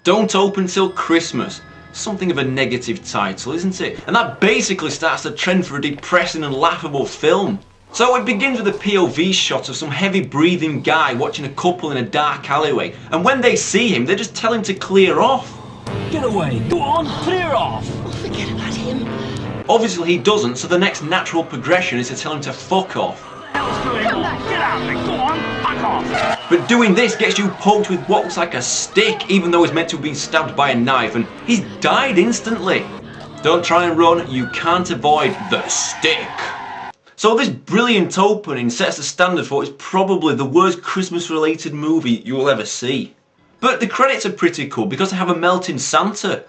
Don't open till Christmas. Something of a negative title, isn't it? And that basically starts the trend for a depressing and laughable film. So it begins with a POV shot of some heavy breathing guy watching a couple in a dark alleyway, and when they see him, they just tell him to clear off. Get away, go on, clear off! Oh, forget about him. Obviously he doesn't, so the next natural progression is to tell him to fuck off. Come back, get out of it, go on, fuck off! But doing this gets you poked with what looks like a stick, even though he's meant to have been stabbed by a knife, and he's died instantly. Don't try and run, you can't avoid the stick. So this brilliant opening sets the standard for what is probably the worst Christmas related movie you will ever see. But the credits are pretty cool because they have a melting Santa.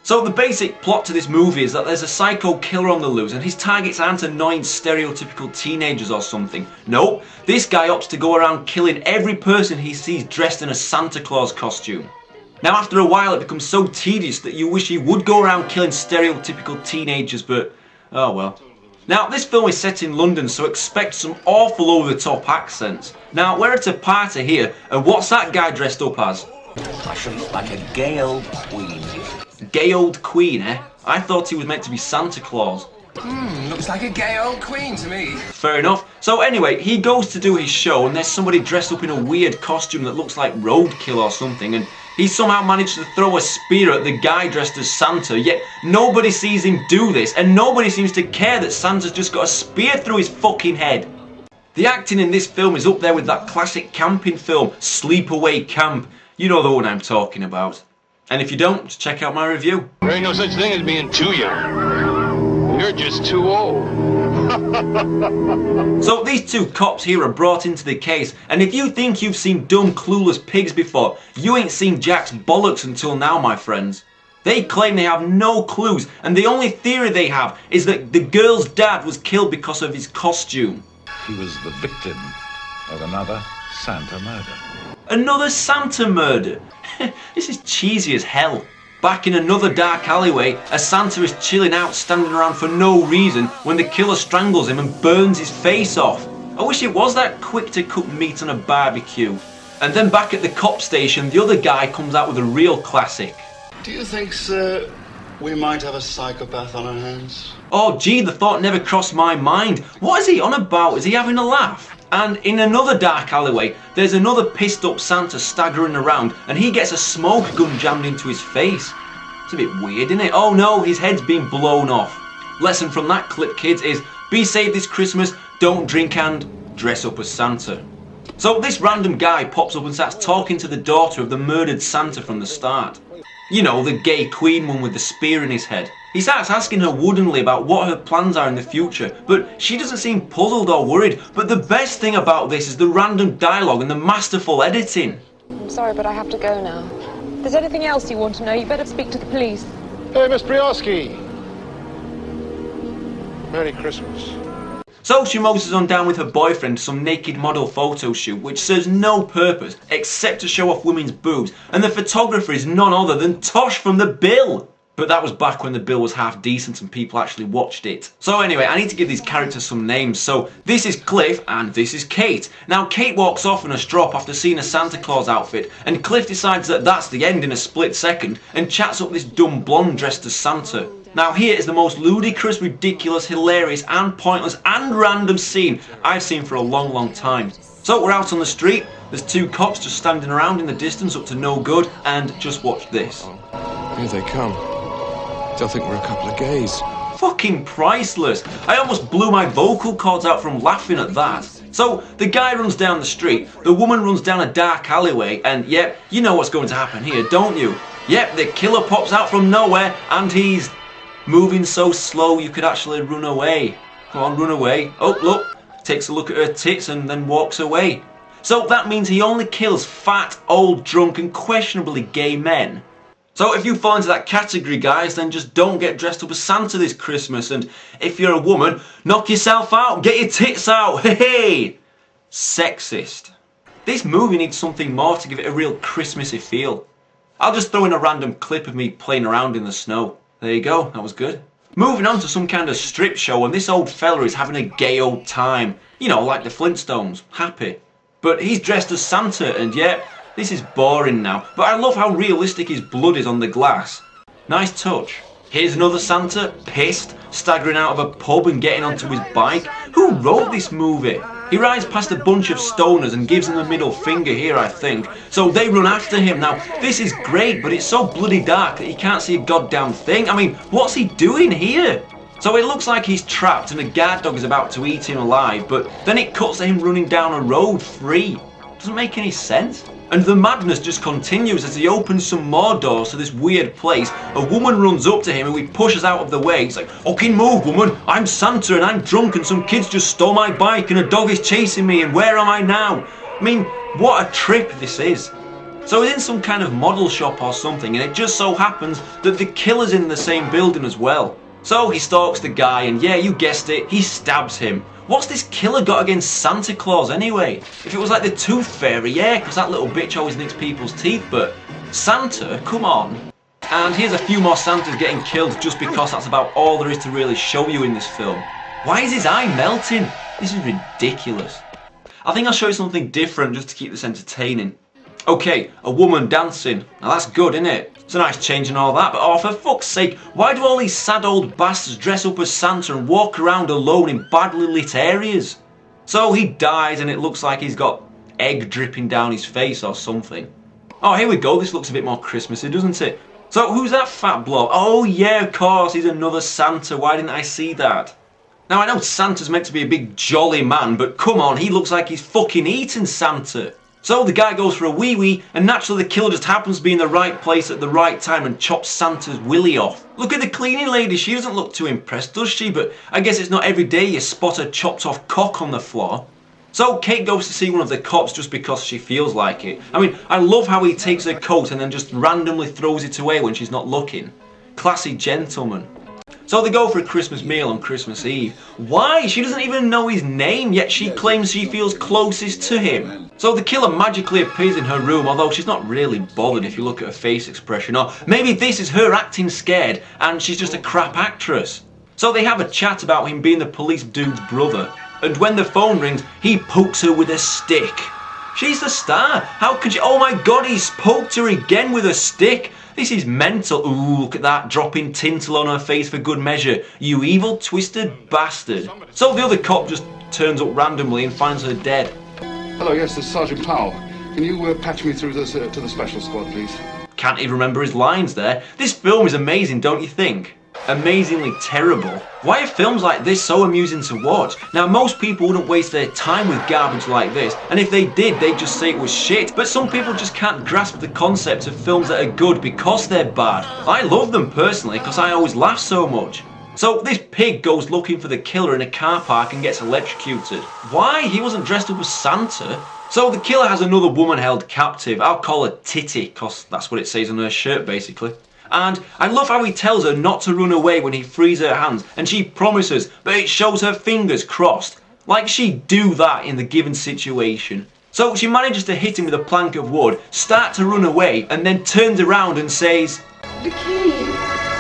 So the basic plot to this movie is that there's a psycho killer on the loose and his targets aren't annoying stereotypical teenagers or something. Nope, this guy opts to go around killing every person he sees dressed in a Santa Claus costume. Now after a while it becomes so tedious that you wish he would go around killing stereotypical teenagers, but oh well. Now this film is set in London, so expect some awful over the top accents. Now we're at a party here, and what's that guy dressed up as? I should look like a gay old queen. Gay old queen, eh? I thought he was meant to be Santa Claus. Looks like a gay old queen to me. Fair enough. So anyway, he goes to do his show and there's somebody dressed up in a weird costume that looks like roadkill or something, and he somehow managed to throw a spear at the guy dressed as Santa, yet nobody sees him do this and nobody seems to care that Santa's just got a spear through his fucking head. The acting in this film is up there with that classic camping film, Sleepaway Camp. You know the one I'm talking about. And if you don't, just check out my review. There ain't no such thing as being too young. You're just too old. So these two cops here are brought into the case, and if you think you've seen dumb, clueless pigs before, you ain't seen Jack's bollocks until now, my friends. They claim they have no clues, and the only theory they have is that the girl's dad was killed because of his costume. He was the victim of another Santa murder. Another Santa murder? This is cheesy as hell. Back in another dark alleyway, a Santa is chilling out, standing around for no reason when the killer strangles him and burns his face off. I wish it was that quick to cook meat on a barbecue. And then back at the cop station, the other guy comes out with a real classic. Do you think, sir, we might have a psychopath on our hands? Oh gee, the thought never crossed my mind. What is he on about? Is he having a laugh? And in another dark alleyway, there's another pissed up Santa staggering around and he gets a smoke gun jammed into his face. It's a bit weird, isn't it? Oh no, his head's been blown off. Lesson from that clip, kids, is be safe this Christmas, don't drink and dress up as Santa. So this random guy pops up and starts talking to the daughter of the murdered Santa from the start. You know, the gay queen one with the spear in his head. He starts asking her woodenly about what her plans are in the future, but she doesn't seem puzzled or worried. But the best thing about this is the random dialogue and the masterful editing. I'm sorry, but I have to go now. If there's anything else you want to know, you better speak to the police. Hey, Miss Briosky. Merry Christmas. So she moses on down with her boyfriend to some naked model photo shoot which serves no purpose except to show off women's boobs, and the photographer is none other than Tosh from The Bill. But that was back when The Bill was half decent and people actually watched it. So anyway, I need to give these characters some names. So this is Cliff and this is Kate. Now Kate walks off in a strop after seeing a Santa Claus outfit, and Cliff decides that that's the end in a split second and chats up this dumb blonde dressed as Santa. Now here is the most ludicrous, ridiculous, hilarious and pointless and random scene I've seen for a long time. So we're out on the street, there's two cops just standing around in the distance up to no good, and just watch this. Here they come. They'll think we're a couple of gays. Fucking priceless. I almost blew my vocal cords out from laughing at that. So the guy runs down the street, the woman runs down a dark alleyway, and yep, you know what's going to happen here, don't you? Yep, the killer pops out from nowhere and he's moving so slow you could actually run away. Come on, run away. Oh, look, takes a look at her tits and then walks away. So that means he only kills fat, old, drunk and questionably gay men. So if you fall into that category, guys, then just don't get dressed up as Santa this Christmas. And if you're a woman, knock yourself out, get your tits out, hey! Sexist. This movie needs something more to give it a real Christmassy feel. I'll just throw in a random clip of me playing around in the snow. There you go, that was good. Moving on to some kind of strip show, and this old fella is having a gay old time. You know, like the Flintstones, happy. But he's dressed as Santa, and yeah, This is boring now, but I love how realistic his blood is on the glass. Nice touch. Here's another Santa, pissed, staggering out of a pub and getting onto his bike. Who wrote this movie? He rides past a bunch of stoners and gives them the middle finger here, I think. So they run after him. Now, this is great, but it's so bloody dark that he can't see a goddamn thing. I mean, what's he doing here? So it looks like he's trapped and a guard dog is about to eat him alive, but then it cuts to him running down a road free. Doesn't make any sense. And the madness just continues as he opens some more doors to this weird place. A woman runs up to him and he pushes out of the way. He's like, "Fucking move, woman, I'm Santa and I'm drunk and some kids just stole my bike and a dog is chasing me and where am I now?" I mean, what a trip this is. So he's in some kind of model shop or something and it just so happens that the killer's in the same building as well. So he stalks the guy and yeah, you guessed it, he stabs him. What's this killer got against Santa Claus anyway? If it was like the Tooth Fairy, yeah, because that little bitch always nicks people's teeth, but Santa, come on. And here's a few more Santas getting killed just because that's about all there is to really show you in this film. Why is his eye melting? This is ridiculous. I think I'll show you something different just to keep this entertaining. Okay, a woman dancing. Now that's good, isn't it? It's a nice change and all that, but oh, for fuck's sake, why do all these sad old bastards dress up as Santa and walk around alone in badly lit areas? So he dies and it looks like he's got egg dripping down his face or something. Oh, here we go, this looks a bit more Christmassy, doesn't it? So who's that fat bloke? Oh yeah, of course, he's another Santa, why didn't I see that? Now I know Santa's meant to be a big jolly man, but come on, he looks like he's fucking eating Santa. So the guy goes for a wee-wee, and naturally the killer just happens to be in the right place at the right time and chops Santa's willy off. Look at the cleaning lady, she doesn't look too impressed, does she? But I guess it's not every day you spot a chopped off cock on the floor. So Kate goes to see one of the cops just because she feels like it. I mean, I love how he takes her coat and then just randomly throws it away when she's not looking. Classy gentleman. So they go for a Christmas meal on Christmas Eve. Why? She doesn't even know his name, yet she claims she feels closest to him. So the killer magically appears in her room, although she's not really bothered if you look at her face expression. Or maybe this is her acting scared and she's just a crap actress. So they have a chat about him being the police dude's brother. And when the phone rings, he pokes her with a stick. She's the star. How could you? Oh my god, he's poked her again with a stick. This is mental. Ooh, look at that, dropping tinsel on her face for good measure. You evil, twisted bastard. So the other cop just turns up randomly and finds her dead. Hello, yes, this is Sergeant Powell. Can you patch me through this to the special squad, please? Can't even remember his lines there. This film is amazing, don't you think? Amazingly terrible. Why are films like this so amusing to watch? Now, most people wouldn't waste their time with garbage like this, and if they did, they'd just say it was shit. But some people just can't grasp the concept of films that are good because they're bad. I love them personally because I always laugh so much. So this pig goes looking for the killer in a car park and gets electrocuted. Why? He wasn't dressed up as Santa. So the killer has another woman held captive. I'll call her Titty, because that's what it says on her shirt basically. And I love how he tells her not to run away when he frees her hands, and she promises, but it shows her fingers crossed. Like she'd do that in the given situation. So she manages to hit him with a plank of wood, start to run away, and then turns around and says, "The key!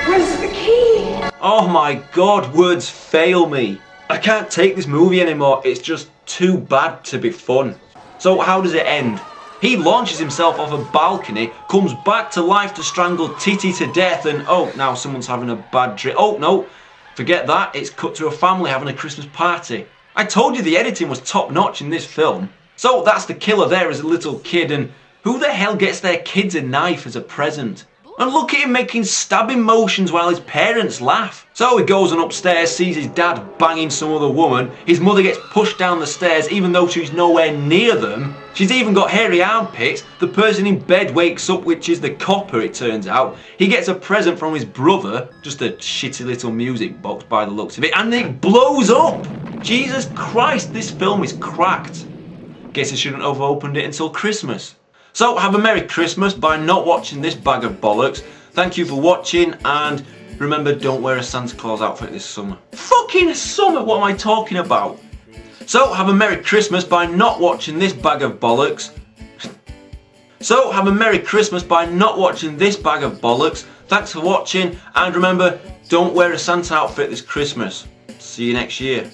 Where's the key?" Oh my god, words fail me. I can't take this movie anymore, it's just too bad to be fun. So how does it end? He launches himself off a balcony, comes back to life to strangle Titty to death, and oh, now someone's having a bad dream. Oh no, forget that, it's cut to a family having a Christmas party. I told you the editing was top notch in this film. So that's the killer there as a little kid, and who the hell gets their kids a knife as a present? And look at him making stabbing motions while his parents laugh. So he goes on upstairs, sees his dad banging some other woman. His mother gets pushed down the stairs even though she's nowhere near them. She's even got hairy armpits. The person in bed wakes up, which is the copper it turns out. He gets a present from his brother, just a shitty little music box by the looks of it, and it blows up. Jesus Christ, this film is cracked. Guess I shouldn't have opened it until Christmas. So have a Merry Christmas by not watching this bag of bollocks. Thank you for watching, and remember, don't wear a Santa Claus outfit this summer. Fucking summer, what am I talking about? So have a Merry Christmas by not watching this bag of bollocks. So have a Merry Christmas by not watching this bag of bollocks. Thanks for watching, and remember, don't wear a Santa outfit this Christmas. See you next year.